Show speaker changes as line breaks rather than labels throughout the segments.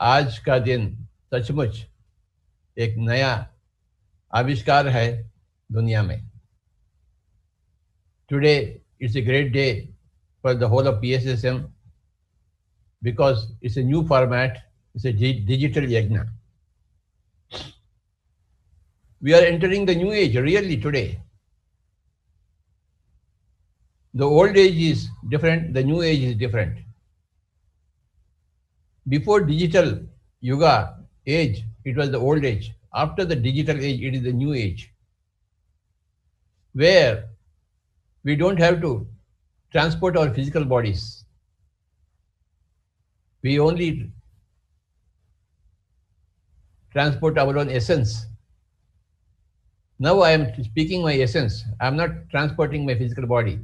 आज का दिन सचमुच एक नया आविष्कार है दुनिया में. Today it's a great day for the whole of PSSM because it's a new format, it's a digital yajna. We are entering the new age really today. The old age is different, the new age is different. Before digital yuga age, it was the old age. After the digital age, it is the new age, where we don't have to transport our physical bodies. We only transport our own essence. Now I am speaking my essence. I am not transporting my physical body.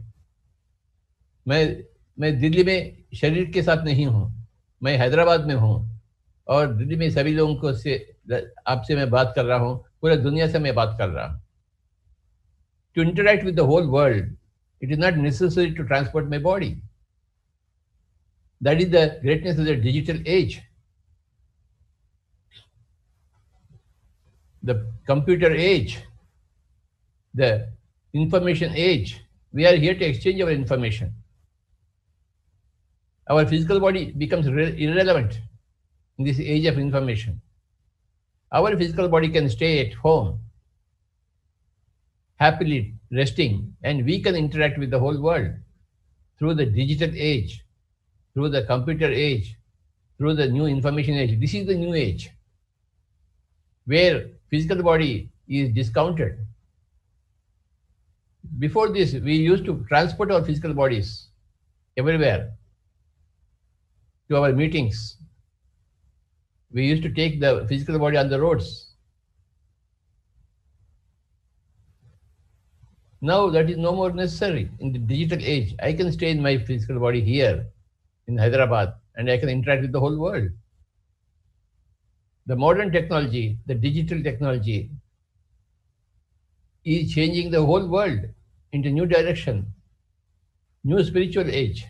मैं दिल्ली में शरीर के साथ नहीं हूँ. मैं हैदराबाद में हूँ और दिल्ली में सभी लोगों को से आपसे मैं बात कर रहा हूँ. पूरे दुनिया से मैं बात कर रहा हूँ. To interact with the whole world, it is not necessary to transport my body. That is the greatness of the digital age. The computer age, the information age. We are here to exchange our information. Our physical body becomes irrelevant in this age of information. Our physical body can stay at home, happily resting, and we can interact with the whole world through the digital age, through the computer age, through the new information age. This is the new age, where physical body is discounted. Before this, we used to transport our physical bodies everywhere to our meetings. We used to take the physical body on the roads. Now that is no more necessary in the digital age. I can stay in my physical body here in Hyderabad and I can interact with the whole world. The modern technology, the digital technology is changing the whole world into new direction, new spiritual age,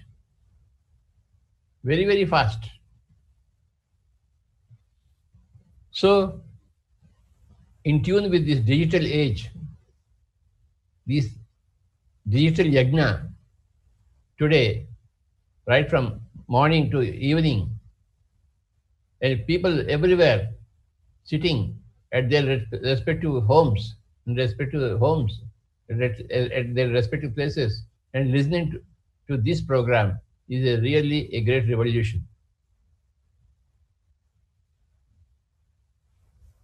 very, very fast. So, in tune with this digital age, this digital yajna today, right from morning to evening, and people everywhere sitting at their respective homes, at their respective places, and listening to this program is really a great revolution.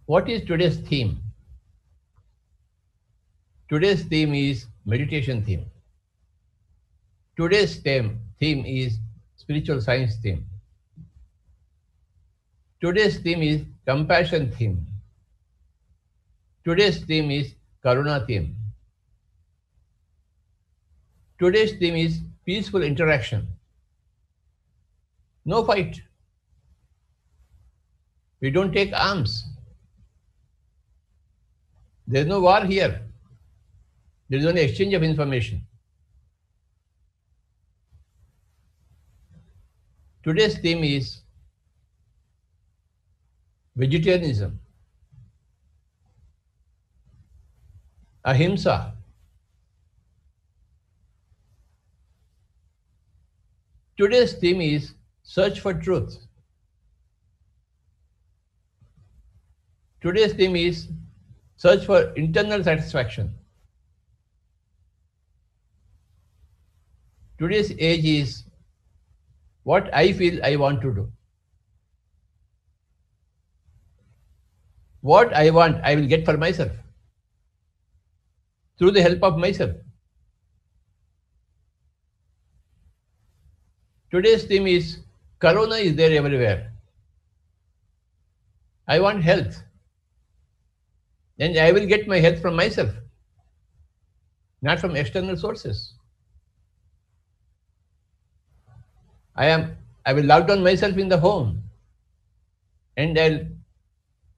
What is today's theme? Today's theme is meditation theme. Today's theme is spiritual science theme. Today's theme is compassion theme. Today's theme is Karuna theme. Today's theme is peaceful interaction. No fight. We don't take arms. There is no war here. There is only exchange of information. Today's theme is vegetarianism, ahimsa. Today's theme is search for truth. Today's theme is search for internal satisfaction. Today's age is what I feel I want to do. What I want, I will get for myself through the help of myself. Today's theme is Corona is there everywhere. I want health. And I will get my health from myself, not from external sources. I will lock down myself in the home and I'll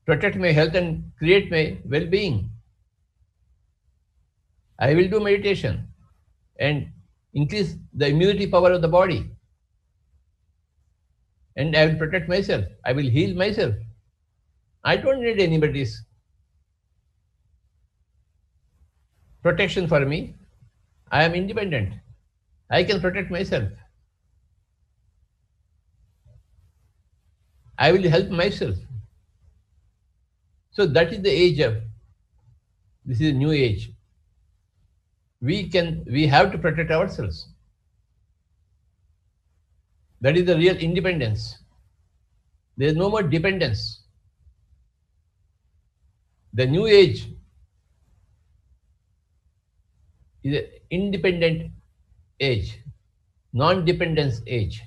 protect my health and create my well-being. I will do meditation and increase the immunity power of the body and I will protect myself. I will heal myself. I don't need anybody's protection for me. I am independent. I can protect myself. I will help myself. So that is the age of, this is a new age. We have to protect ourselves. That is the real independence. There is no more dependence. The new age is an independent age, non-dependence age.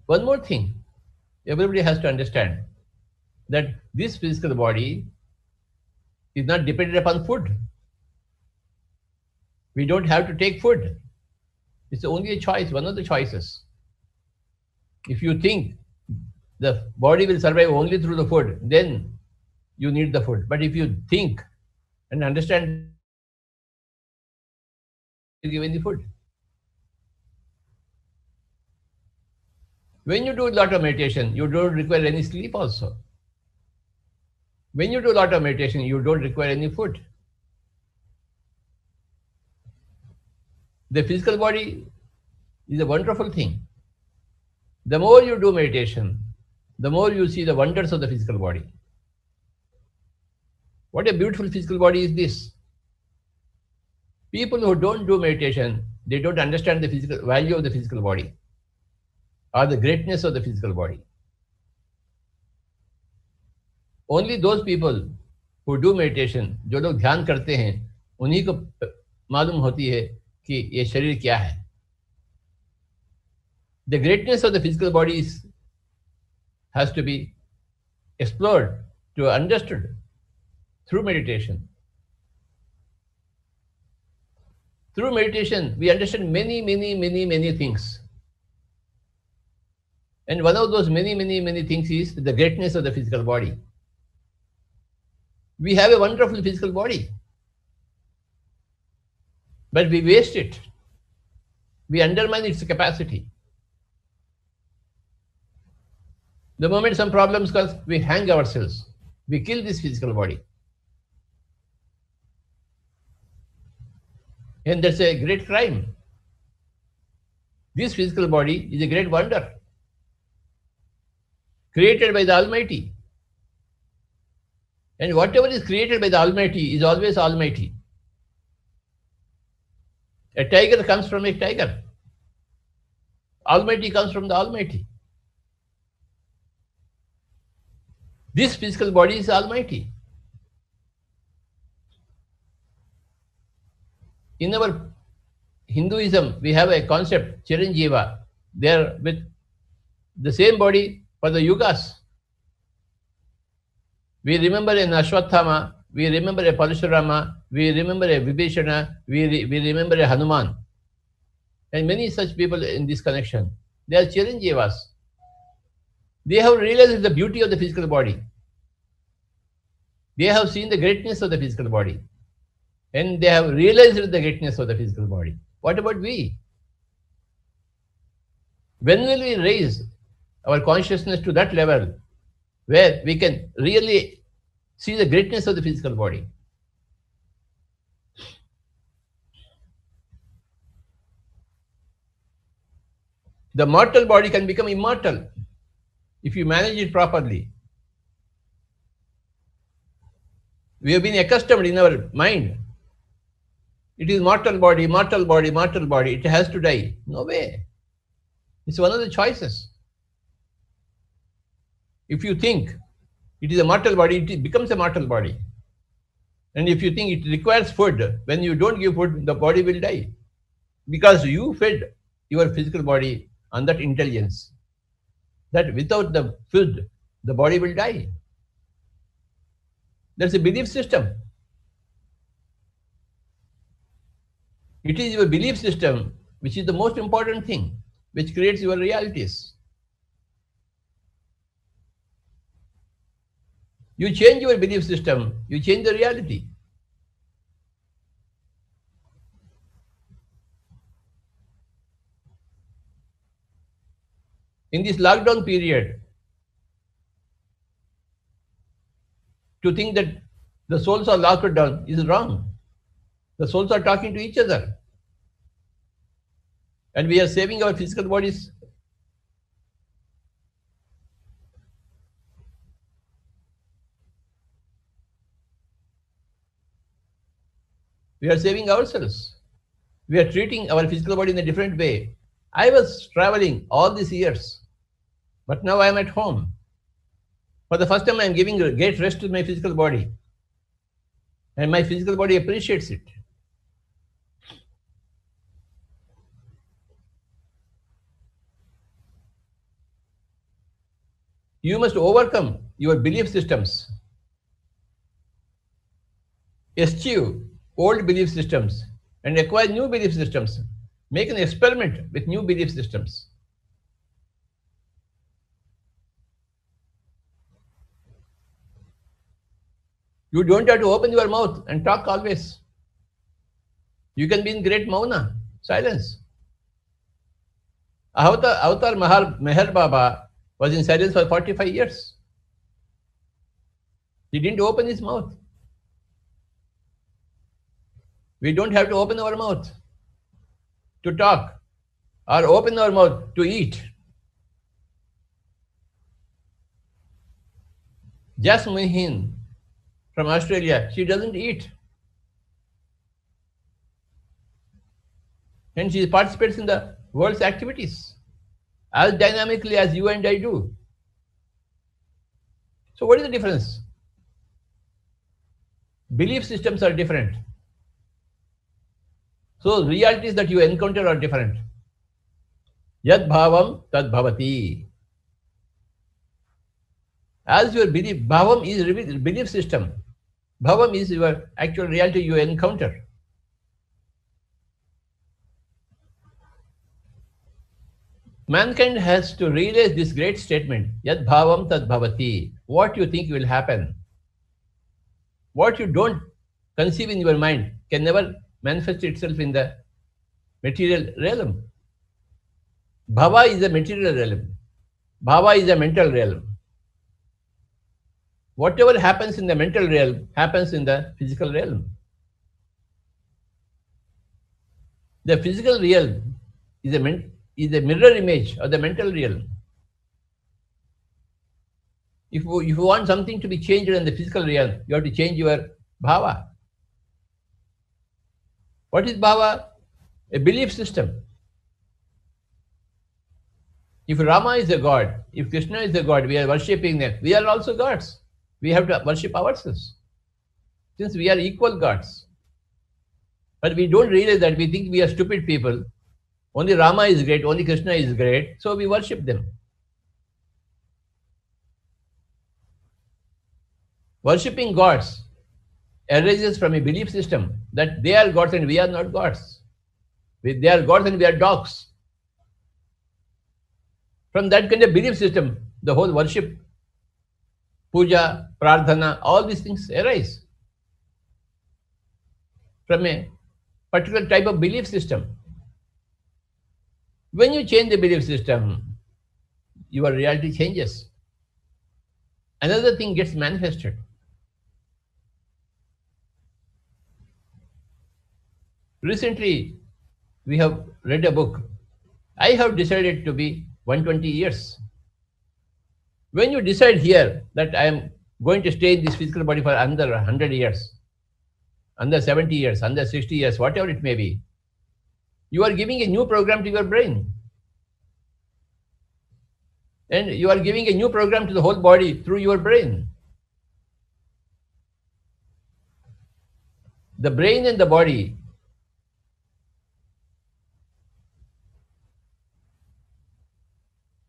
One more thing, everybody has to understand that this physical body is not dependent upon food. We don't have to take food. It's only a choice, one of the choices. If you think the body will survive only through the food, then you need the food. But if you think and understand, you give any food. When you do a lot of meditation, you don't require any sleep also. When you do a lot of meditation, you don't require any food. The physical body is a wonderful thing. The more you do meditation, the more you see the wonders of the physical body. What a beautiful physical body is this. People who don't do meditation, they don't understand the physical value of the physical body or the greatness of the physical body. Only those people who do meditation, जो लोग ध्यान करते हैं, उन्हीं को मालूम होती है कि ये शरीर क्या है. The greatness of the physical body has to be explored, to understood through meditation. Through meditation, we understand many things. And one of those many things is the greatness of the physical body. We have a wonderful physical body, but we waste it. We undermine its capacity. The moment some problems come, we hang ourselves. We kill this physical body. And that's a great crime. This physical body is a great wonder, created by the Almighty. And whatever is created by the Almighty is always Almighty. A tiger comes from a tiger. Almighty comes from the Almighty. This physical body is Almighty. In our Hinduism, we have a concept, Chiranjeeva. They are with the same body for the yugas. We remember an Ashwatthama, we remember a Parashurama, we remember a Vibhishana, we remember a Hanuman. And many such people in this connection. They are Chiranjeevas. They have realized the beauty of the physical body. They have seen the greatness of the physical body. And they have realized the greatness of the physical body. What about we? When will we raise our consciousness to that level where we can really see the greatness of the physical body? The mortal body can become immortal if you manage it properly. We have been accustomed in our mind. It is mortal body, mortal body, mortal body. It has to die. No way. It's one of the choices. If you think it is a mortal body, it becomes a mortal body. And if you think it requires food, when you don't give food, the body will die. Because you fed your physical body on that intelligence, that without the food, the body will die. That's a belief system. It is your belief system which is the most important thing, which creates your realities. You change your belief system, you change the reality. In this lockdown period, to think that the souls are locked down is wrong. The souls are talking to each other. And we are saving our physical bodies. We are saving ourselves. We are treating our physical body in a different way. I was traveling all these years, but now I am at home. For the first time, I am giving great rest to my physical body. And my physical body appreciates it. You must overcome your belief systems, eschew old belief systems, and acquire new belief systems. Make an experiment with new belief systems. You don't have to open your mouth and talk always. You can be in great mauna, silence. Avatar Meher Baba was in silence for 45 years. He didn't open his mouth. We don't have to open our mouth to talk or open our mouth to eat. Jasmine from Australia, she doesn't eat. And she participates in the world's activities as dynamically as you and I do. So what is the difference? Belief systems are different. So realities that you encounter are different. Yad bhavam tad bhavati. As your belief, bhavam is belief system. Bhavam is your actual reality you encounter. Mankind has to realize this great statement, Yad bhavam tad bhavati. What you think will happen. What you don't conceive in your mind can never manifest itself in the material realm. Bhava is a material realm. Bhava is a mental realm. Whatever happens in the mental realm happens in the physical realm. The physical realm is a mirror image of the mental realm. If you want something to be changed in the physical realm, you have to change your bhava. What is bhava? A belief system. If Rama is a god, if Krishna is a god, we are worshipping them. We are also gods. We have to worship ourselves. Since we are equal gods. But we don't realize that. We think we are stupid people. Only Rama is great, only Krishna is great, so we worship them. Worshipping gods arises from a belief system that they are gods and we are not gods. They are gods and we are dogs. From that kind of belief system, the whole worship, puja, prarthana, all these things arise. From a particular type of belief system. When you change the belief system, your reality changes. Another thing gets manifested. Recently, we have read a book. I have decided to be 120 years. When you decide here that I am going to stay in this physical body for under 100 years, under 70 years, under 60 years, whatever it may be, you are giving a new program to your brain. And you are giving a new program to the whole body through your brain. The brain and the body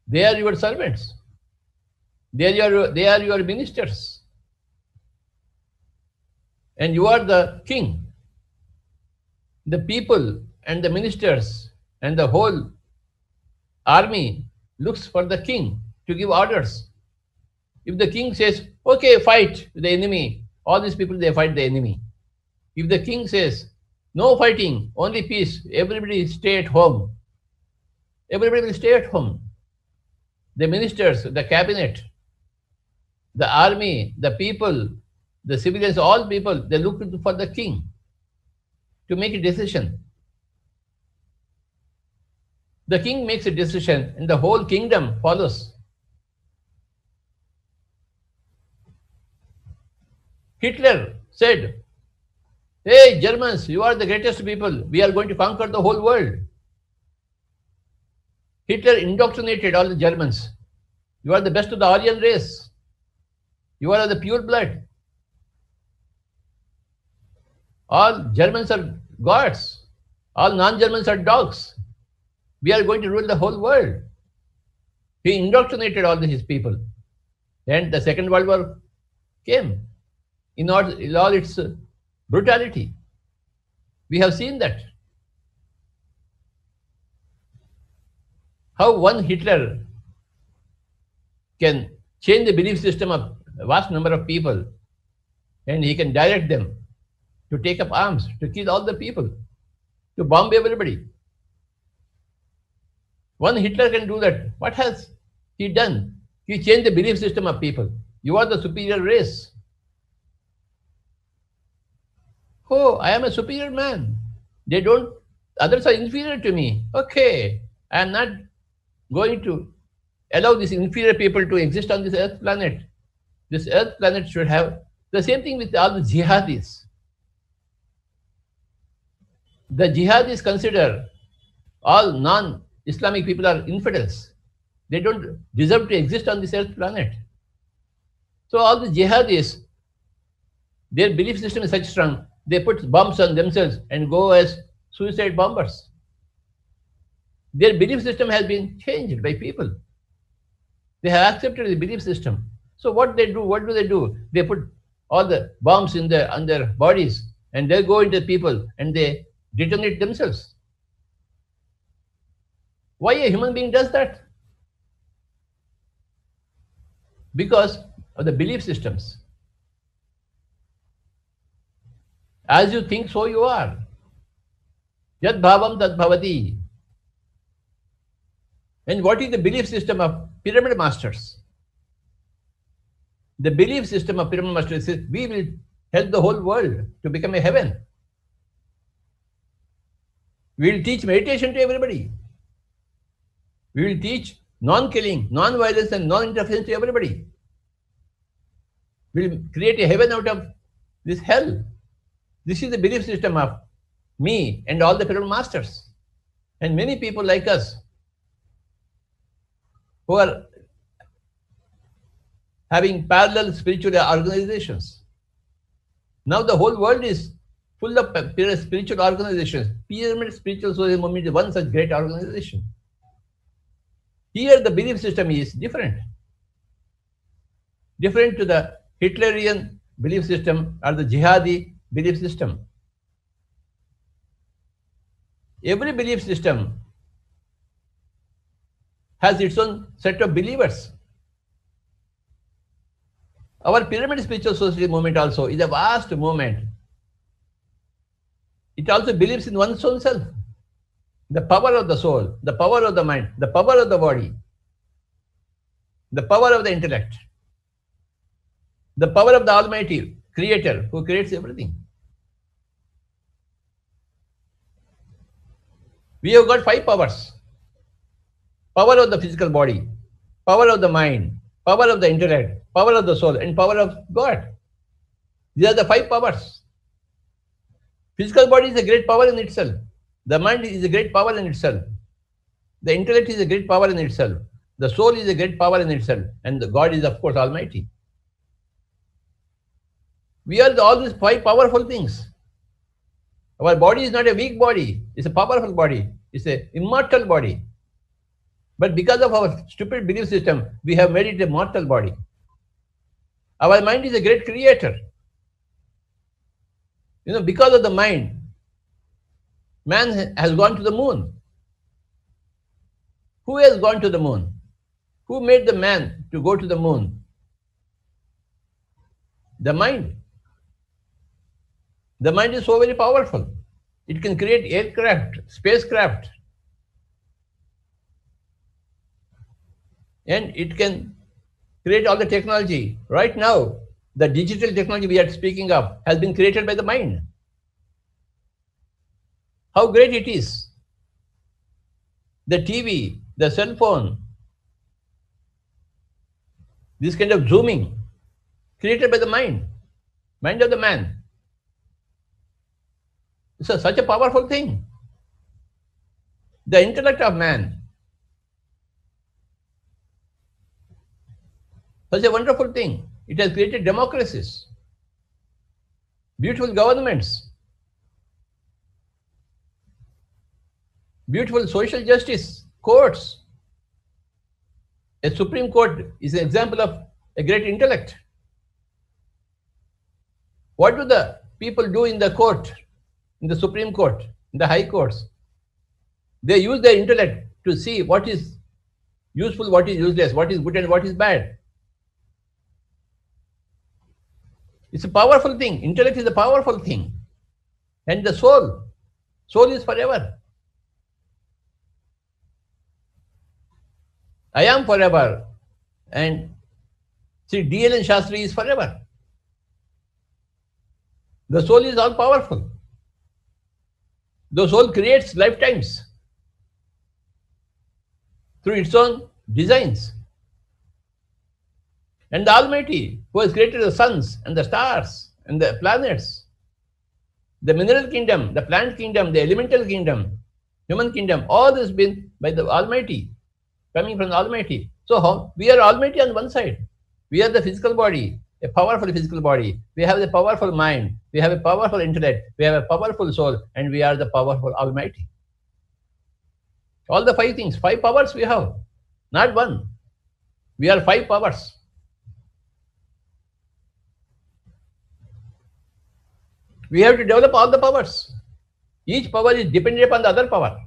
they are your servants. They are your ministers. And you are the king. The people and the ministers and the whole army looks for the king to give orders. If the king says, okay, fight the enemy, all these people, they fight the enemy. If the king says, no fighting, only peace, everybody stay at home, everybody will stay at home. the ministers, the cabinet, the army, the people, the civilians, all people, they look for the king to make a decision. The king makes a decision and the whole kingdom follows. Hitler said, "Hey, Germans, you are the greatest people. We are going to conquer the whole world." Hitler indoctrinated all the Germans. You are the best of the Aryan race. You are of the pure blood. All Germans are gods. All non-Germans are dogs. We are going to rule the whole world. He indoctrinated all his people. And the Second World War came in all its brutality. We have seen that. How one Hitler can change the belief system of a vast number of people, and he can direct them to take up arms, to kill all the people, to bomb everybody. One Hitler can do that. What has he done? He changed the belief system of people. You are the superior race. Oh, I am a superior man. Others are inferior to me. Okay, I am not going to allow these inferior people to exist on this earth planet. This earth planet should have the same thing with all the jihadis. The jihadis consider all non-Islamic people are infidels. They don't deserve to exist on this earth planet. So all the jihadis, their belief system is such strong, they put bombs on themselves and go as suicide bombers. Their belief system has been changed by people. They have accepted the belief system. So what do they do? They put all the bombs on their bodies and they go into people and they detonate themselves. Why a human being does that? Because of the belief systems. As you think, so you are. Yad bhavam tad bhavati. And what is the belief system of pyramid masters? The belief system of pyramid masters is we will help the whole world to become a heaven. We will teach meditation to everybody. We will teach non-killing, non-violence and non-interference to everybody. We will create a heaven out of this hell. This is the belief system of me and all the pyramid masters. And many people like us who are having parallel spiritual organizations. Now the whole world is full of spiritual organizations. Pyramid Spiritual Society Movement is one such great organization. Here the belief system is different. Different to the Hitlerian belief system or the jihadi belief system. Every belief system has its own set of believers. Our Pyramid Spiritual Society movement also is a vast movement. It also believes in one's own self. The power of the soul, the power of the mind, the power of the body, the power of the intellect, the power of the Almighty Creator who creates everything. We have got 5 powers. Power of the physical body, power of the mind, power of the intellect, power of the soul, and power of God. These are the 5 powers. Physical body is a great power in itself. The mind is a great power in itself. The intellect is a great power in itself. The soul is a great power in itself. And the God is, of course, Almighty. We are all these 5 powerful things. Our body is not a weak body. It's a powerful body. It's an immortal body. But because of our stupid belief system, we have made it a mortal body. Our mind is a great creator. Because of the mind, man has gone to the moon. Who has gone to the moon? Who made the man to go to the moon? The mind. The mind is so very powerful. It can create aircraft, spacecraft. and it can create all the technology. Right now, the digital technology we are speaking of has been created by the mind. How great it is. The TV, the cell phone, this kind of zooming, created by the mind of the man. It's such a powerful thing. The intellect of man, such a wonderful thing. It has created democracies, beautiful governments, beautiful social justice, courts. A Supreme Court is an example of a great intellect. What do the people do in the court, in the Supreme Court, in the high courts? They use their intellect to see what is useful, what is useless, what is good and what is bad. It's a powerful thing. Intellect is a powerful thing. And the soul is forever. I am forever. And see, D.L.N. Shastri is forever. The soul is all powerful. The soul creates lifetimes through its own designs. And the Almighty, who has created the suns and the stars and the planets, the mineral kingdom, the plant kingdom, the elemental kingdom, human kingdom, all this has been by the Almighty, coming from the Almighty. So we are Almighty on one side. We are the physical body, a powerful physical body. We have the powerful mind. We have a powerful intellect. We have a powerful soul, and we are the powerful Almighty. All the 5 things, 5 powers we have, not one. We are 5 powers. We have to develop all the powers. Each power is dependent upon the other power.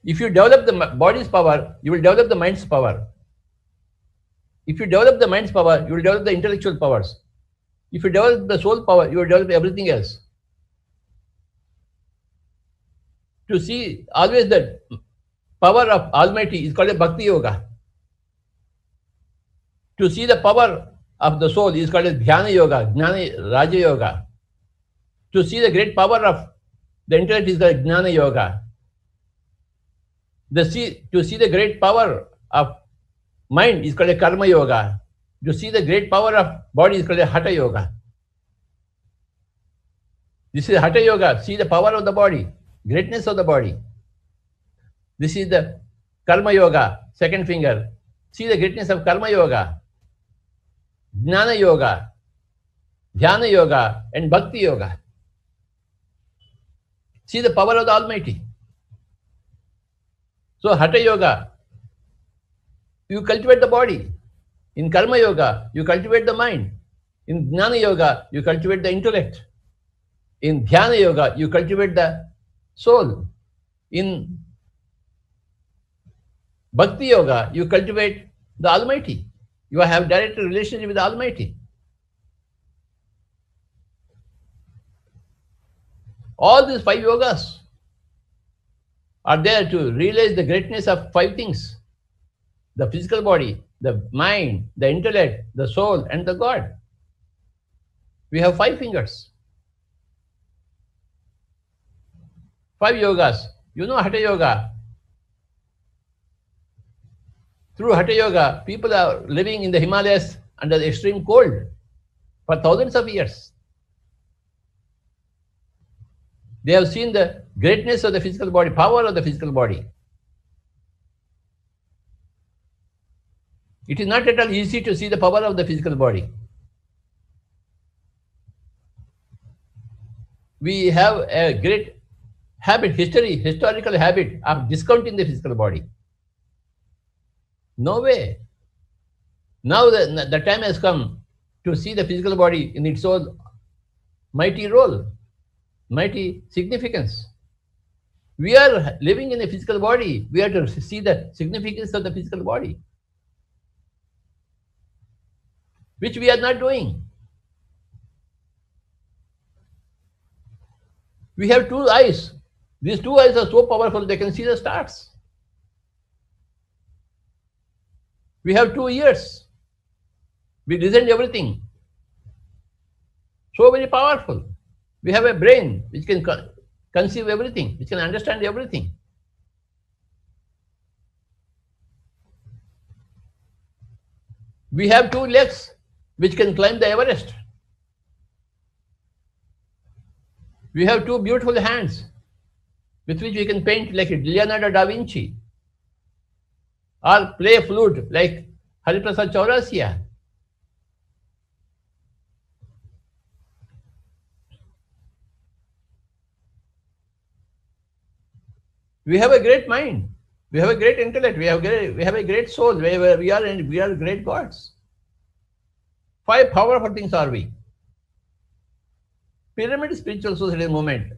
If you develop the body's power, you will develop the mind's power. If you develop the mind's power, you will develop the intellectual powers. If you develop the soul power, you will develop everything else. To see always the power of Almighty is called a Bhakti Yoga. To see the power of the soul is called a Dhyana Yoga, Jnana Raja Yoga. To see the great power of the intellect is called Jnana Yoga. To see the great power of mind is called a Karma Yoga. To see the great power of body is called a Hatha Yoga. This is Hatha Yoga. See the power of the body, greatness of the body. This is the Karma Yoga, second finger. See the greatness of Karma Yoga, Jnana Yoga, Dhyana Yoga, and Bhakti Yoga. See the power of the Almighty. So Hatha Yoga, you cultivate the body. In Karma Yoga, you cultivate the mind. In Jnana Yoga, you cultivate the intellect. In Dhyana Yoga, you cultivate the soul. In Bhakti Yoga, you cultivate the Almighty. You have direct relationship with the Almighty. All these 5 yogas are there to realize the greatness of 5 things. The physical body, the mind, the intellect, the soul, and the God. We have 5 fingers. 5 yogas. You know Hatha Yoga. Through Hatha Yoga, people are living in the Himalayas under the extreme cold for thousands of years. They have seen the greatness of the physical body, power of the physical body. It is not at all easy to see the power of the physical body. We have a great historical habit of discounting the physical body. No way. Now the time has come to see the physical body in its own mighty role, mighty significance. We are living in a physical body. We have to see the significance of the physical body, which we are not doing. We have 2 eyes. These 2 eyes are so powerful, they can see the stars. We have 2 ears. We listen to everything. So very powerful. We have a brain which can conceive everything, which can understand everything. We have 2 legs which can climb the Everest. We have 2 beautiful hands with which we can paint like Leonardo da Vinci, or play flute like Hariprasad Chaurasia. We have a great mind. We have a great intellect. We have a great soul. We are great gods. 5 powerful things are we. Pyramid Spiritual Society movement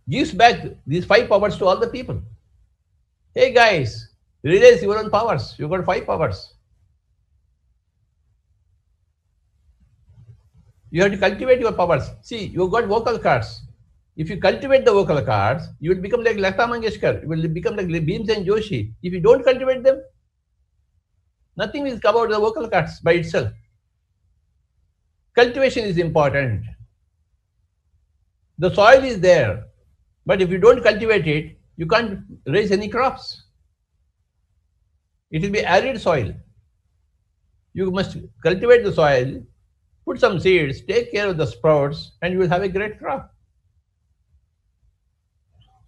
gives back these 5 powers to all the people. Hey guys, realize your own powers. You got 5 powers. You have to cultivate your powers. See, you got vocal cords. If you cultivate the vocal cords, you will become like Lata Mangeshkar. You will become like Bhimsen Joshi. If you don't cultivate them, nothing will come out of the vocal cords by itself. Cultivation is important. The soil is there, but if you don't cultivate it, you can't raise any crops. It will be arid soil. You must cultivate the soil, put some seeds, take care of the sprouts, and you will have a great crop.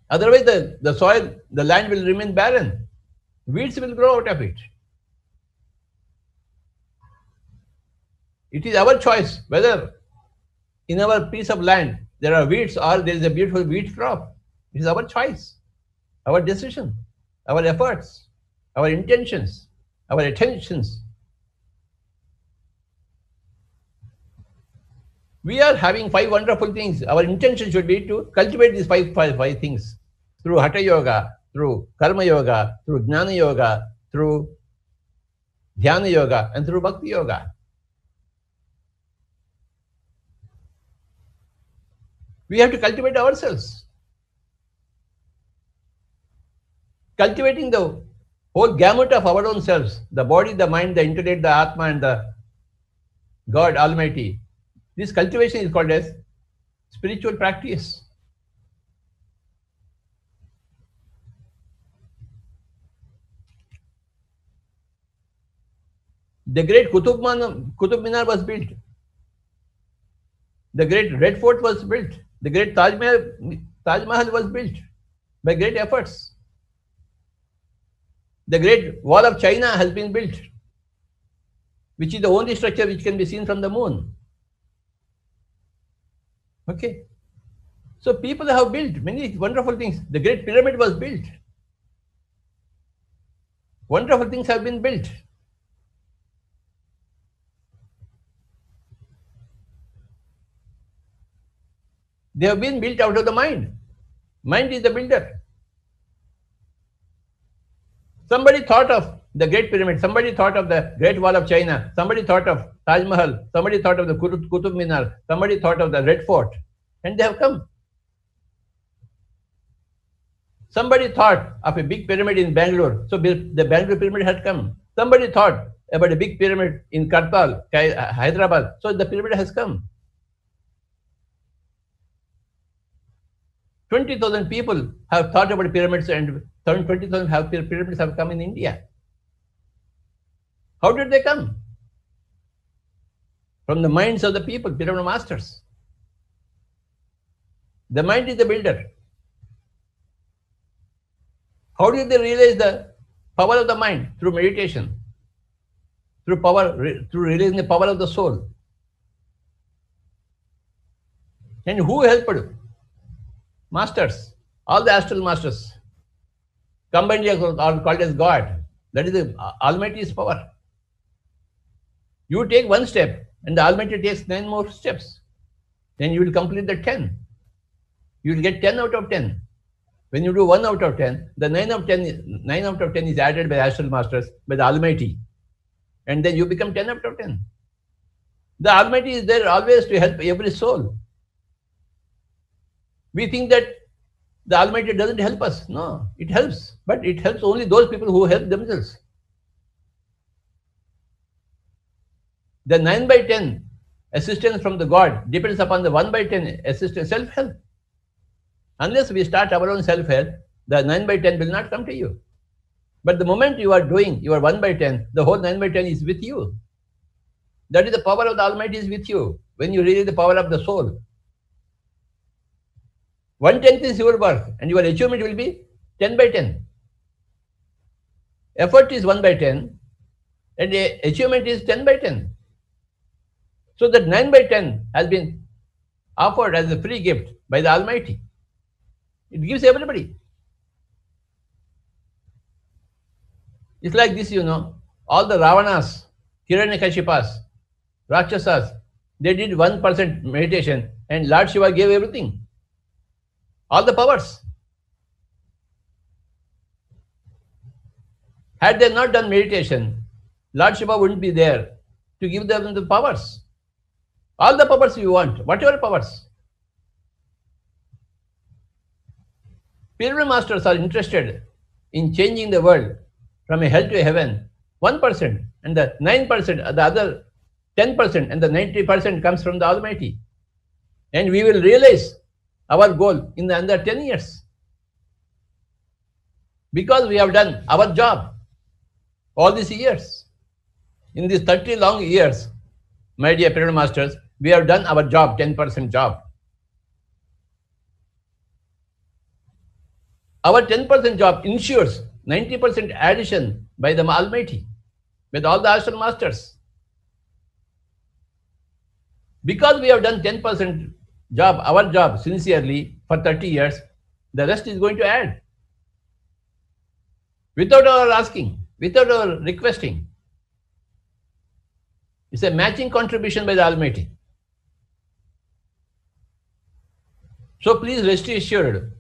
Otherwise, the soil, the land will remain barren. Weeds will grow out of it. It is our choice whether in our piece of land there are weeds or there is a beautiful wheat crop. It is our choice, our decision, our efforts, our intentions, our attentions. We are having 5 wonderful things. Our intention should be to cultivate these five things through Hatha Yoga, through Karma Yoga, through Jnana Yoga, through Dhyana Yoga, and through Bhakti Yoga. We have to cultivate ourselves. Cultivating the whole gamut of our own selves, the body, the mind, the intellect, the Atma, and the God Almighty. This cultivation is called as spiritual practice. The great Qutub Minar was built. The great Red Fort was built. The great Taj Mahal was built by great efforts. The great Wall of China has been built, which is the only structure which can be seen from the moon. Okay. So people have built many wonderful things. The Great Pyramid was built. Wonderful things have been built. They have been built out of the mind. Mind is the builder. Somebody thought of the Great Pyramid, somebody thought of the Great Wall of China, somebody thought of Taj Mahal, somebody thought of the Qutub Minar, somebody thought of the Red Fort, and they have come. Somebody thought of a big pyramid in Bangalore, so the Bangalore pyramid had come. Somebody thought about a big pyramid in Kartal, Hyderabad, so the pyramid has come. 20,000 people have thought about pyramids, and 20,000 pyramids have come in India. How did they come? From the minds of the people, pyramid masters. The mind is the builder. How did they realize the power of the mind? Through meditation, through realizing the power of the soul. And who helped? Masters, all the astral masters, combined are called as God. That is the Almighty's power. You take one step, and the Almighty takes 9 more steps. Then you will complete the 10. You will get 10 out of 10. When you do 1 out of 10, the 9 out of 10 is added by astral masters, by the Almighty. And then you become 10 out of 10. The Almighty is there always to help every soul. We think that The Almighty doesn't help us. No, it helps. But it helps only those people who help themselves. The 9 by 10 assistance from the God depends upon the 1 by 10 assistance self-help. Unless we start our own self-help, the 9 by 10 will not come to you. But the moment you are doing your 1 by 10, the whole 9 by 10 is with you. That is the power of the Almighty is with you when you realize the power of the soul. 1/10 is your work and your achievement will be 10 by 10. Effort is 1 by 10 and the achievement is 10 by 10. So that 9 by 10 has been offered as a free gift by the Almighty. It gives everybody. It's like this, all the Ravanas, Hiranyakashipas, Rakshasas, they did 1% meditation and Lord Shiva gave everything. All the powers. Had they not done meditation, Lord Shiva wouldn't be there to give them the powers. All the powers you want, whatever powers. Pyramid masters are interested in changing the world from a hell to a heaven. 1% and the 9%, the other 10% and the 90% comes from the Almighty. And we will realize our goal in the under 10 years. Because we have done our job all these years. In these 30 long years, my dear Pyramid Masters, we have done our job, 10% job. Our 10% job ensures 90% addition by the Almighty, with all the Astral Masters. Because we have done 10% job, our job sincerely for 30 years, the rest is going to add. Without our asking, without our requesting. It's a matching contribution by the Almighty. So please rest assured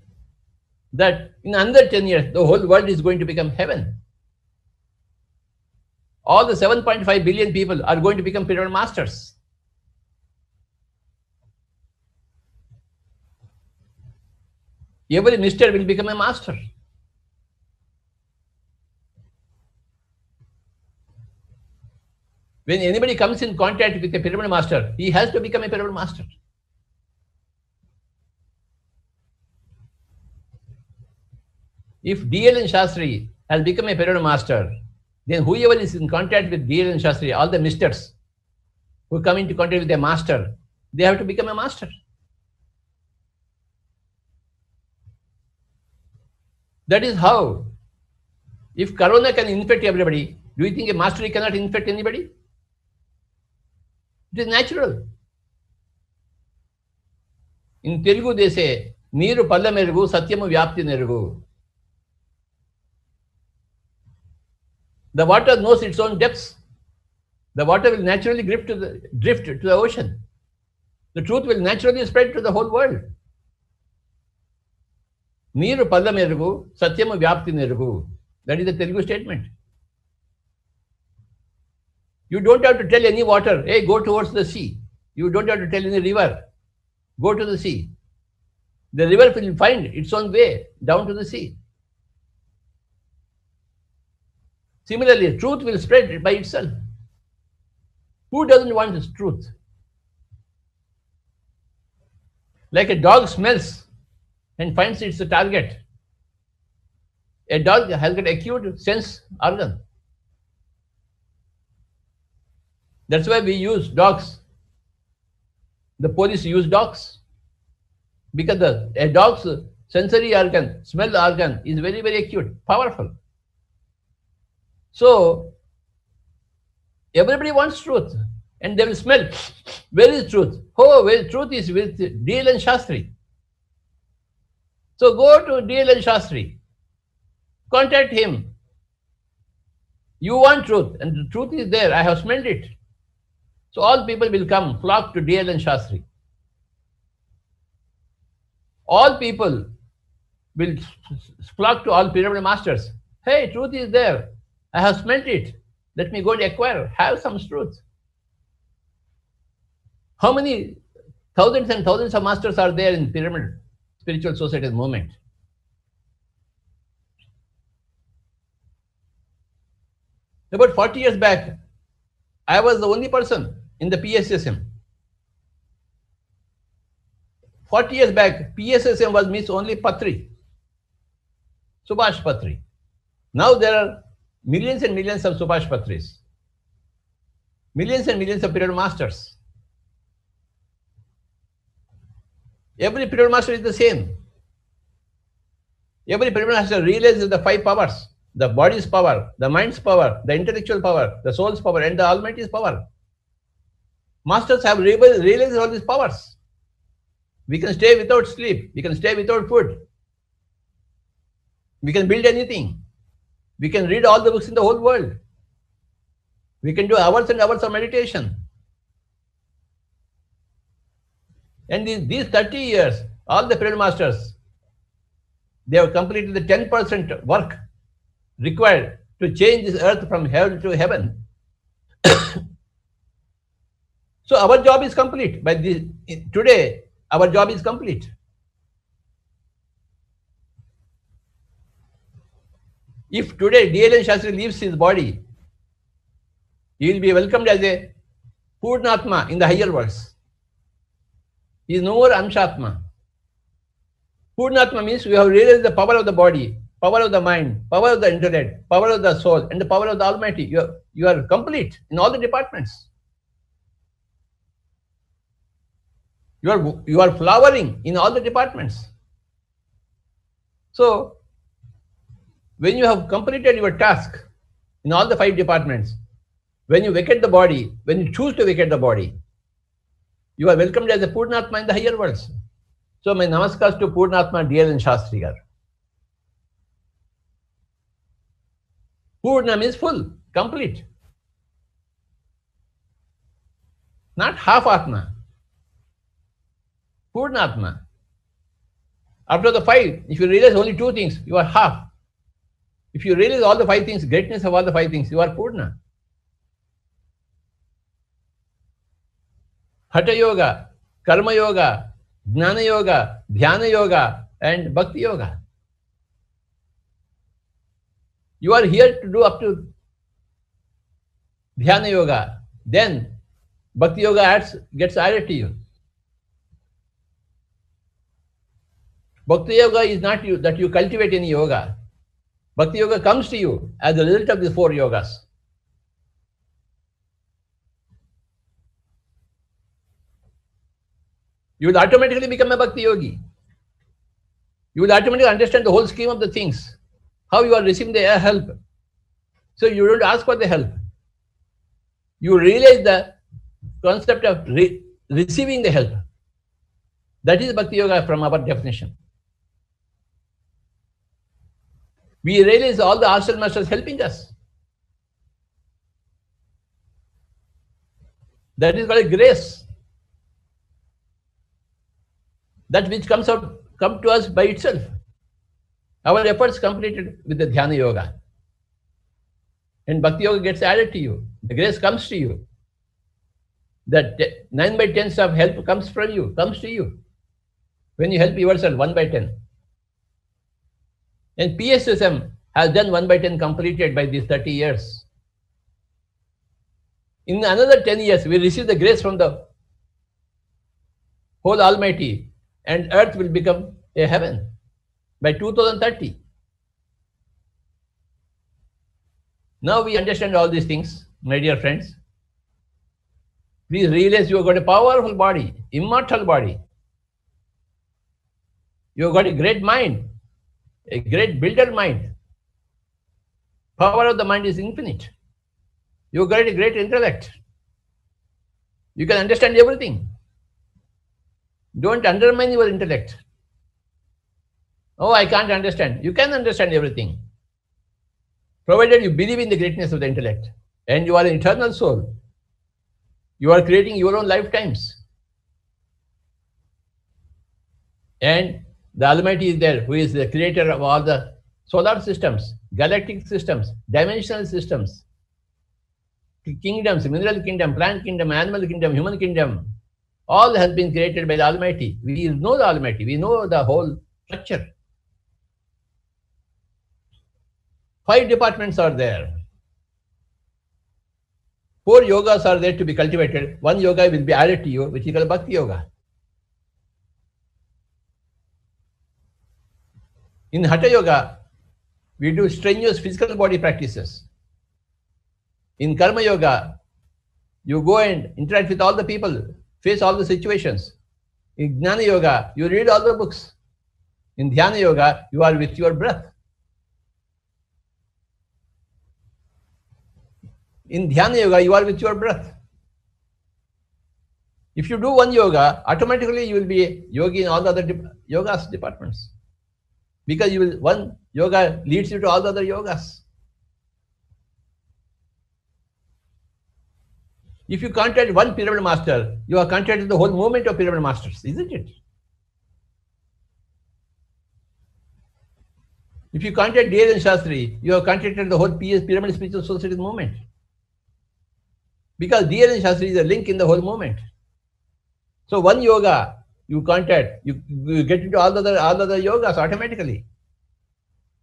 that in under 10 years, the whole world is going to become heaven. All the 7.5 billion people are going to become Pyramid Masters. Every mister will become a master. When anybody comes in contact with a Pyramid Master, he has to become a Pyramid Master. If D.L.N. Shastri has become a Pyramid Master, then whoever is in contact with D.L.N. Shastri, all the misters who come into contact with a master, they have to become a master. That is how, if Corona can infect everybody, do you think a master cannot infect anybody? It is natural. In Telugu they say, Neeru palla merugu, satyamu vyapti nerugu. The water knows its own depths. The water will naturally drift to the ocean. The truth will naturally spread to the whole world. Neeru palla merugu, satyamu vyapti nerugu. That is the Telugu statement. You don't have to tell any water, hey, go towards the sea. You don't have to tell any river, go to the sea. The river will find its own way down to the sea. Similarly, truth will spread by itself. Who doesn't want this truth? Like a dog smells and finds its target. A dog has got acute sense organ. That's why we use dogs. The police use dogs. Because a dog's sensory organ, smell organ is very, very acute, powerful. So, everybody wants truth. And they will smell, where is truth? Oh, well, truth is with D.L.N. Shastri. So go to D.L.N. Shastri. Contact him. You want truth, and the truth is there. I have smelled it. So all people will come, flock to D.L.N. Shastri. All people will flock to all Pyramid Masters. Hey, truth is there. I have smelt it. Let me go and acquire, have some truth. How many thousands and thousands of masters are there in Pyramid Spiritual Society movement? About 40 years back, I was the only person in the PSSM. 40 years back, PSSM was Miss only Patri, Subhash Patri. Now there are millions and millions of Subhash Patris, millions and millions of period masters. Every period master is the same. Every period master realizes the 5 powers: the body's power, the mind's power, the intellectual power, the soul's power, and the Almighty's power. Masters have realized all these powers. We can stay without sleep. We can stay without food. We can build anything. We can read all the books in the whole world. We can do hours and hours of meditation. And these 30 years, all the period masters, they have completed the 10% work required to change this earth from hell to heaven. So our job is complete. By this, today, our job is complete. If today D.L.N. Shastri leaves his body, he will be welcomed as a Purnatma in the higher worlds. He is no more Amshatma. Purnatma means you have realized the power of the body, power of the mind, power of the intellect, power of the soul, and the power of the Almighty. You are complete in all the departments. You are flowering in all the departments. So, when you have completed your task in all the 5 departments, when you vacate the body, when you choose to vacate the body, you are welcomed as a Purnatma in the higher worlds. So, my namaskars to Purnatma D.L.N. Shastri gar. Purna means full, complete. Not half Atma. Purnatma. After the 5, if you realize only 2 things, you are half. If you realize all the 5 things, greatness of all the 5 things, you are Purna. Hatha Yoga, Karma Yoga, Jnana Yoga, Dhyana Yoga, and Bhakti Yoga. You are here to do up to Dhyana Yoga. Then Bhakti Yoga gets added to you. Bhakti Yoga is not you, that you cultivate any yoga. Bhakti Yoga comes to you as a result of these 4 yogas. You will automatically become a Bhakti Yogi. You will automatically understand the whole scheme of the things, how you are receiving the help. So you don't ask for the help. You realize the concept of receiving the help. That is Bhakti Yoga from our definition. We realize all the astral masters helping us. That is called a grace. That which come to us by itself. Our efforts completed with the Dhyana Yoga. And Bhakti Yoga gets added to you. The grace comes to you. That 9 by 10 of help comes from you, comes to you. When you help yourself, 1 by 10. And PSSM has done 1 by 10 completed by these 30 years. In another 10 years, we receive the grace from the whole Almighty, and earth will become a heaven by 2030. Now we understand all these things, my dear friends. Please realize you have got a powerful body, immortal body. You have got a great mind, a great builder mind. Power of the mind is infinite. You have got a great intellect. You can understand everything. Don't undermine your intellect. Oh, I can't understand. You can understand everything, provided you believe in the greatness of the intellect. And you are an eternal soul. You are creating your own lifetimes. And the Almighty is there, who is the creator of all the solar systems, galactic systems, dimensional systems, kingdoms, mineral kingdom, plant kingdom, animal kingdom, human kingdom. All has been created by the Almighty. We know the Almighty. We know the whole structure. 5 departments are there. 4 yogas are there to be cultivated. One yoga will be added to you, which is called Bhakti Yoga. In Hatha Yoga, we do strenuous physical body practices. In Karma Yoga, you go and interact with all the people, face all the situations. In Jnana Yoga, you read all the books. In Dhyana Yoga, you are with your breath. In Dhyana Yoga, you are with your breath. If you do one yoga, automatically you will be a yogi in all the other yogas departments. Because one yoga leads you to all the other yogas. If you contact one pyramid master, you are contacting the whole movement of pyramid masters, isn't it? If you contact D.L. Shastri, you have contacted the whole Pyramid Spiritual Society movement. Because D.L. Shastri is a link in the whole movement. So one yoga, you contact, you get into all the other yogas automatically,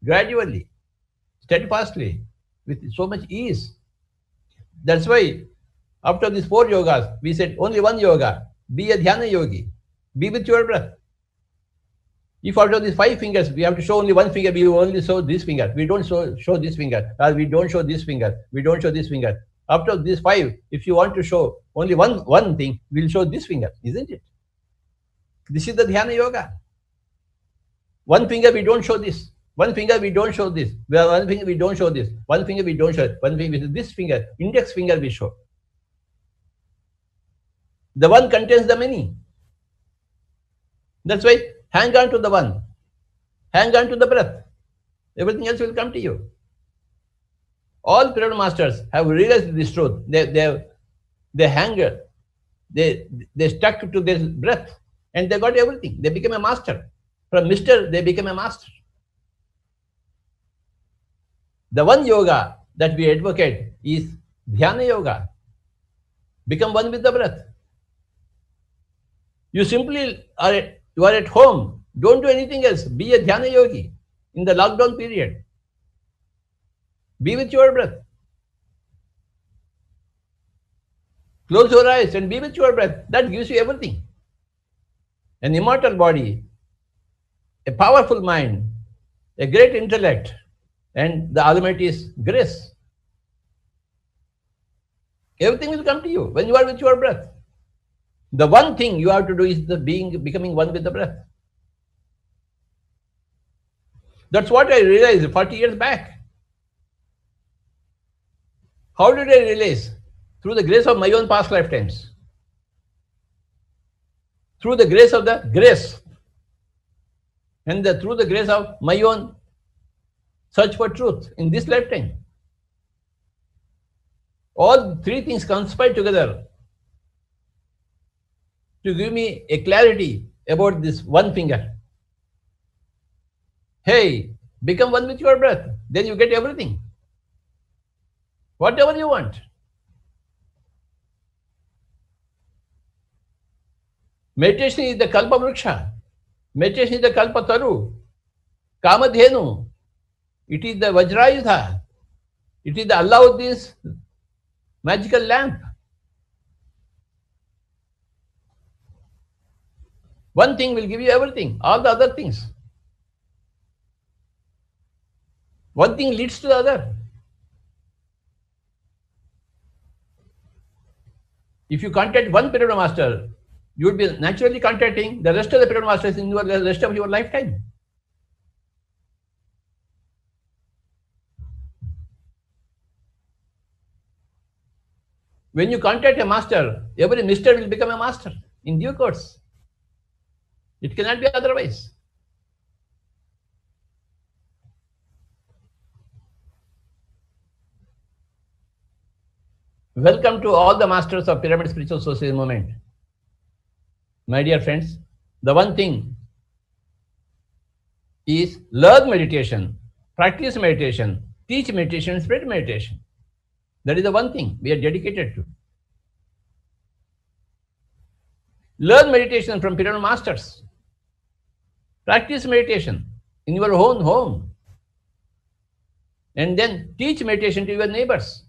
gradually, steadfastly, with so much ease. That's why after these 4 yogas, we said only one yoga, be a dhyana yogi, be with your breath. If out of these 5 fingers, we have to show only one finger, we only show this finger. We don't show this finger, or we don't show this finger, we don't show this finger. After these 5, if you want to show only one thing, we'll show this finger, isn't it? This is the Dhyana Yoga. One finger, we don't show this. One finger, we don't show this. One finger, we don't show this. One finger, we don't show it. One finger, this finger, index finger, we show. The one contains the many. That's why hang on to the one. Hang on to the breath. Everything else will come to you. All pyramid masters have realized this truth. They hang, they stuck to their breath, and they got everything. They became a master. From Mr., they became a master. The one yoga that we advocate is Dhyana Yoga. Become one with the breath. You simply are at home. Don't do anything else. Be a Dhyana Yogi in the lockdown period. Be with your breath. Close your eyes and be with your breath. That gives you everything. An immortal body, a powerful mind, a great intellect, and the ultimate is grace. Everything will come to you when you are with your breath. The one thing you have to do is becoming one with the breath. That's what I realized 40 years back. How did I realize? Through the grace of my own past lifetimes. Through the grace of the grace. And through the grace of my own search for truth in this lifetime. All 3 things conspire together to give me a clarity about this one finger. Hey, become one with your breath. Then you get everything. Whatever you want. Meditation is the Kalpa Vriksha. Meditation is the Kalpa Taru. Kamadhenu. It is the Vajrayudha. It is the Allahuddin's magical lamp. One thing will give you everything, all the other things. One thing leads to the other. If you contact one pyramid master, you would be naturally contacting the rest of the pyramid masters in the rest of your lifetime. When you contact a master, every mister will become a master in due course. It cannot be otherwise. Welcome to all the masters of Pyramid Spiritual Society movement. My dear friends, the one thing is learn meditation, practice meditation, teach meditation, spread meditation. That is the one thing we are dedicated to. Learn meditation from Pyramid masters. Practice meditation in your own home. And then teach meditation to your neighbors.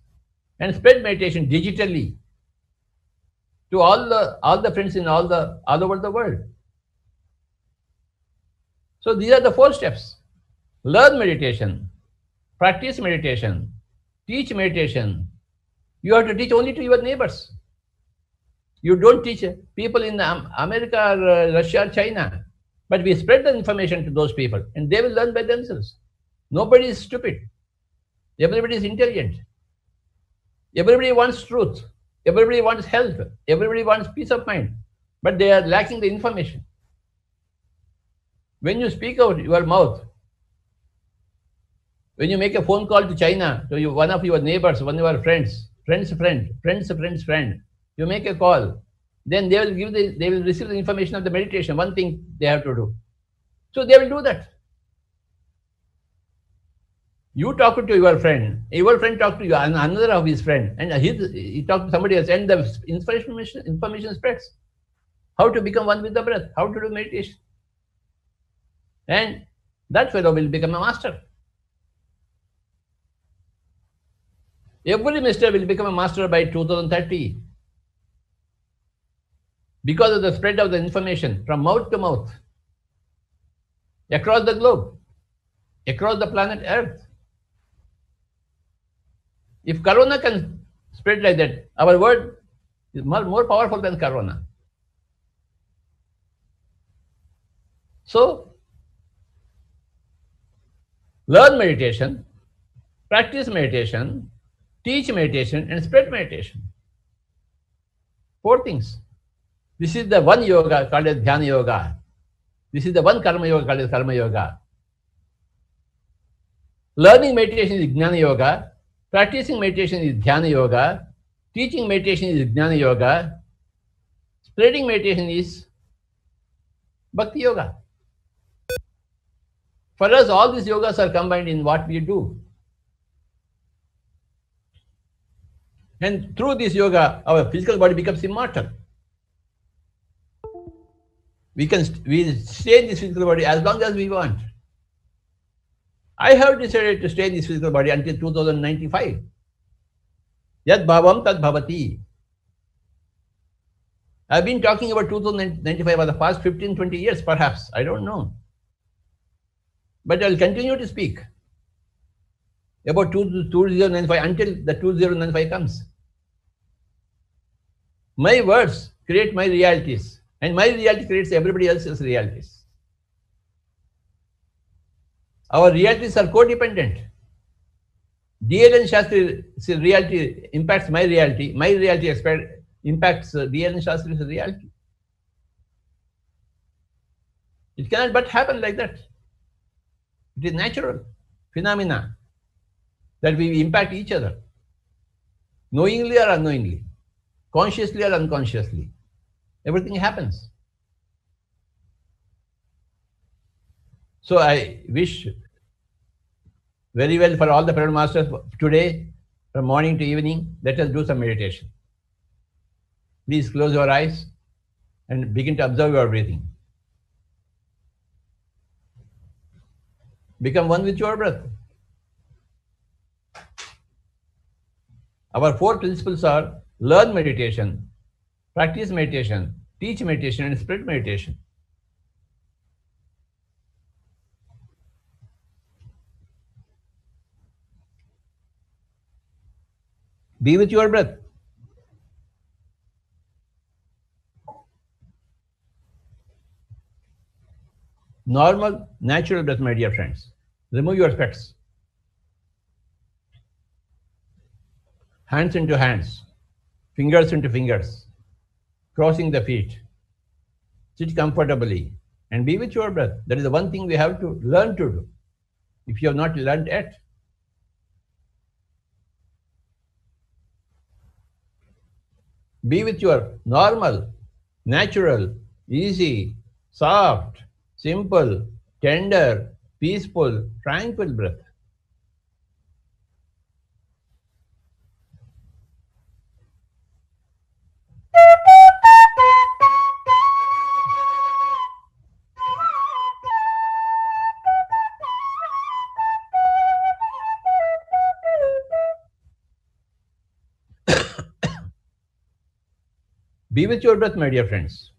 and spread meditation digitally to all the friends in all over the world. So these are the 4 steps. Learn meditation, practice meditation, teach meditation. You have to teach only to your neighbors. You don't teach people in America or Russia or China, but we spread the information to those people and they will learn by themselves. Nobody is stupid. Everybody is intelligent. Everybody wants truth. Everybody wants health. Everybody wants peace of mind, but they are lacking the information. When you speak out your mouth, when you make a phone call to China, to one of your neighbors, one of your friends, friend, you make a call, then they will receive the information of the meditation. One thing they have to do. So they will do that. You talk to your friend talk to you, another of his friend, and he talked to somebody else, and the information spreads. How to become one with the breath, how to do meditation. And that fellow will become a master. Every minister will become a master by 2030 because of the spread of the information from mouth to mouth across the globe, across the planet Earth. If Corona can spread like that, our word is more powerful than Corona. So, learn meditation, practice meditation, teach meditation, and spread meditation. 4 things. This is the one yoga called as Dhyana Yoga. This is the one Karma Yoga called as Karma Yoga. Learning meditation is Jnana Yoga. Practicing meditation is Dhyana Yoga. Teaching meditation is Jnana Yoga. Spreading meditation is Bhakti Yoga. For us, all these yogas are combined in what we do. And through this yoga, our physical body becomes immortal. We stay in this physical body as long as we want. I have decided to stay in this physical body until 2095. Yad bhavam tad bhavati. I've been talking about 2095 for the past 15, 20 years, perhaps. I don't know. But I'll continue to speak about 2095 until the 2095 comes. My words create my realities, and my reality creates everybody else's realities. Our realities are codependent. D.L.N. Shastri's reality impacts my reality impacts D.L.N. Shastri's reality. It cannot but happen like that. It is natural phenomena that we impact each other, knowingly or unknowingly, consciously or unconsciously. Everything happens. So I wish very well for all the Paramount Masters today, from morning to evening, let us do some meditation. Please close your eyes and begin to observe your breathing. Become one with your breath. Our 4 principles are: learn meditation, practice meditation, teach meditation, and spread meditation. Be with your breath. Normal, natural breath, my dear friends. Remove your specs. Hands into hands, fingers into fingers, crossing the feet. Sit comfortably and be with your breath. That is the one thing we have to learn to do, if you have not learned yet. Be with your normal, natural, easy, soft, simple, tender, peaceful, tranquil breath. Be with your breath, my dear friends.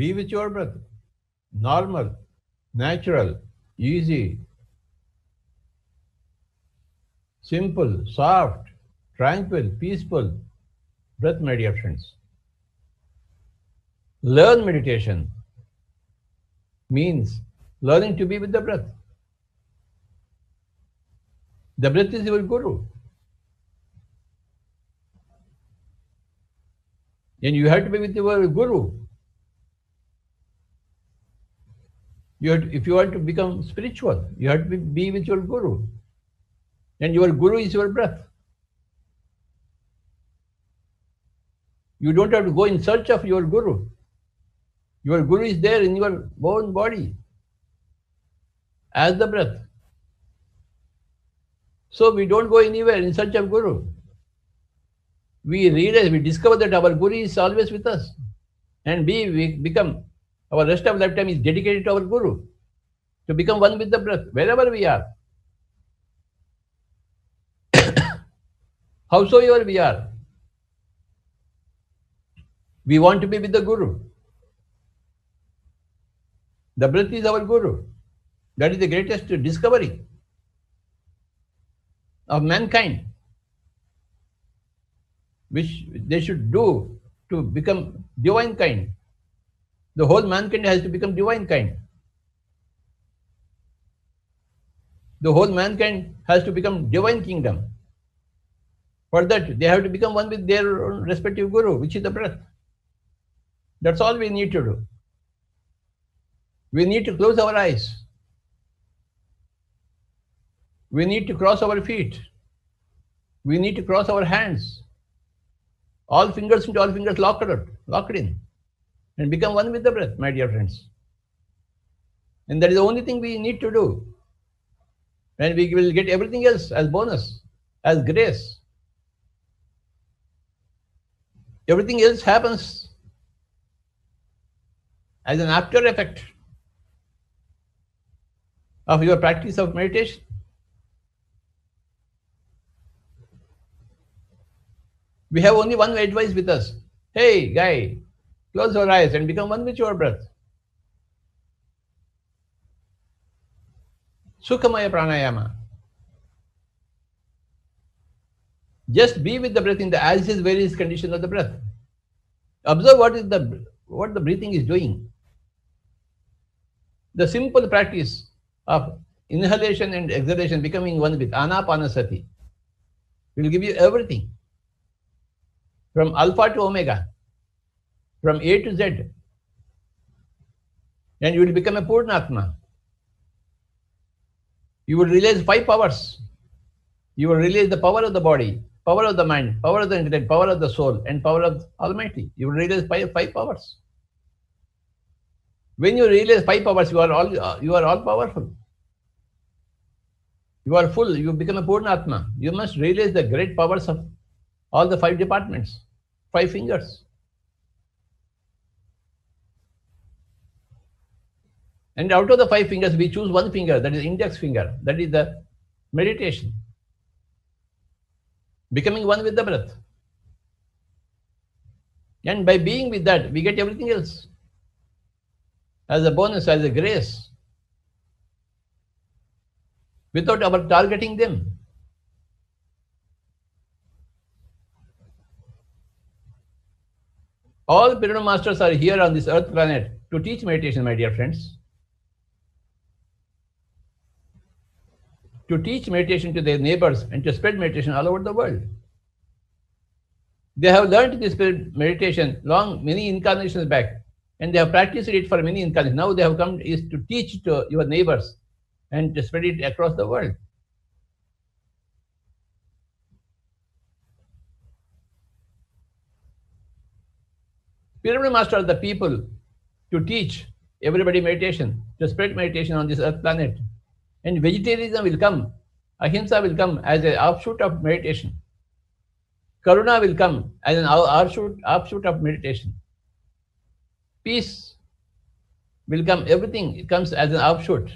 Be with your breath. Normal, natural, easy, simple, soft, tranquil, peaceful breath, my dear friends. Learn meditation means learning to be with the breath. The breath is your guru. And you have to be with your guru. If you want to become spiritual, you have to be with your guru. And your guru is your breath. You don't have to go in search of your guru. Your guru is there in your own body as the breath. So we don't go anywhere in search of guru. We realize, we discover that our guru is always with us. And we become, our rest of lifetime is dedicated to our guru, to become one with the breath, wherever we are. Howsoever we are, we want to be with the guru. The breath is our guru. That is the greatest discovery of mankind, which they should do to become divine kind. The whole mankind has to become divine kind. The whole mankind has to become divine kingdom. For that, they have to become one with their respective guru, which is the breath. That's all we need to do. We need to close our eyes. We need to cross our feet. We need to cross our hands. All fingers into all fingers locked in, and become one with the breath, my dear friends. And that is the only thing we need to do. And we will get everything else as bonus, as grace. Everything else happens as an after effect of your practice of meditation. We have only one advice with us. Hey, guy, close your eyes and become one with your breath. Sukhamaya pranayama. Just be with the breath in the as is various condition of the breath. Observe what the breathing is doing. The simple practice of inhalation and exhalation, becoming one with anapanasati, will give you everything. From alpha to omega, from A to Z. And you will become a Purnatma. You will realize 5 powers. You will realize the power of the body, power of the mind, power of the intellect, power of the soul, and power of Almighty. You will realize 5 powers. When you realize 5 powers, you are all powerful. You are full. You become a Purnatma. You must realize the great powers of all the 5 departments, 5 fingers. And out of the 5 fingers, we choose one finger, that is index finger. That is the meditation. Becoming one with the breath. And by being with that, we get everything else as a bonus, as a grace, without our targeting them. All Pyramid Masters are here on this earth planet to teach meditation, my dear friends. To teach meditation to their neighbors and to spread meditation all over the world. They have learned this meditation many incarnations back, and they have practiced it for many incarnations. Now they have come is to teach to your neighbors and to spread it across the world. Pyramid Master are the people to teach everybody meditation, to spread meditation on this earth planet. And vegetarianism will come, ahimsa will come as an offshoot of meditation. Karuna will come as an offshoot of meditation. Peace will come, everything comes as an offshoot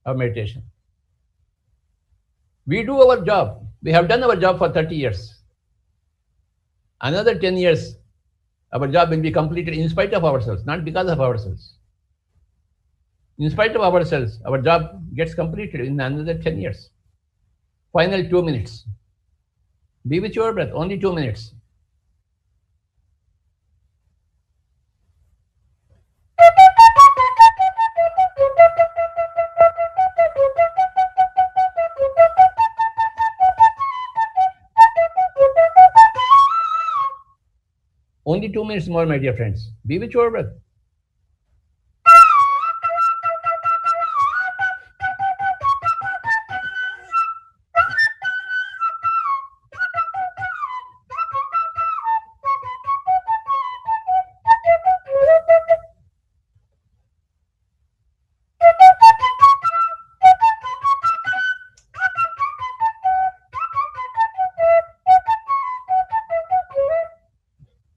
of meditation. We do our job. We have done our job for 30 years. Another 10 years, Our job will be completed in spite of ourselves, not because of ourselves. In spite of ourselves, our job gets completed in another 10 years. Final 2 minutes. Be with your breath, only 2 minutes. Only 2 minutes more, my dear friends. Be with your breath.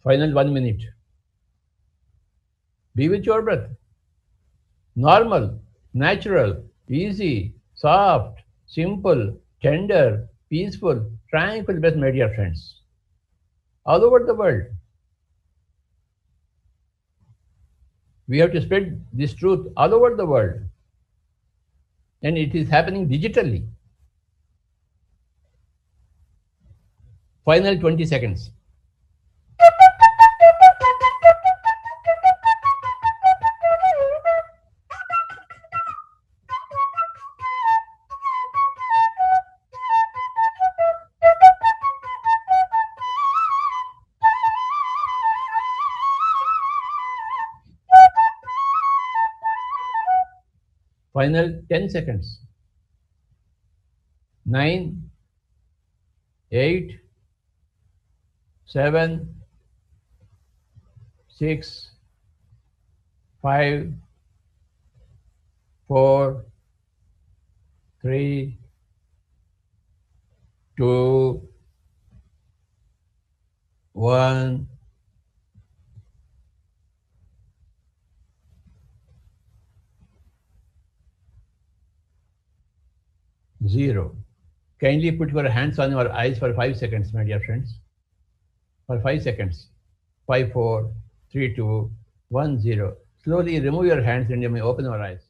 Final 1 minute. Be with your breath. Normal, natural, easy, soft, simple, tender, peaceful, tranquil breath, my dear friends. All over the world. We have to spread this truth all over the world. And it is happening digitally. Final 20 seconds. Final 10 seconds. 9, 8, 7, 6, 5, 4, 3, 2, 1. Zero. Kindly put your hands on your eyes for 5 seconds, my dear friends. For 5 seconds. 5, 4, 3, 2, 1, 0. Slowly remove your hands and you may open your eyes.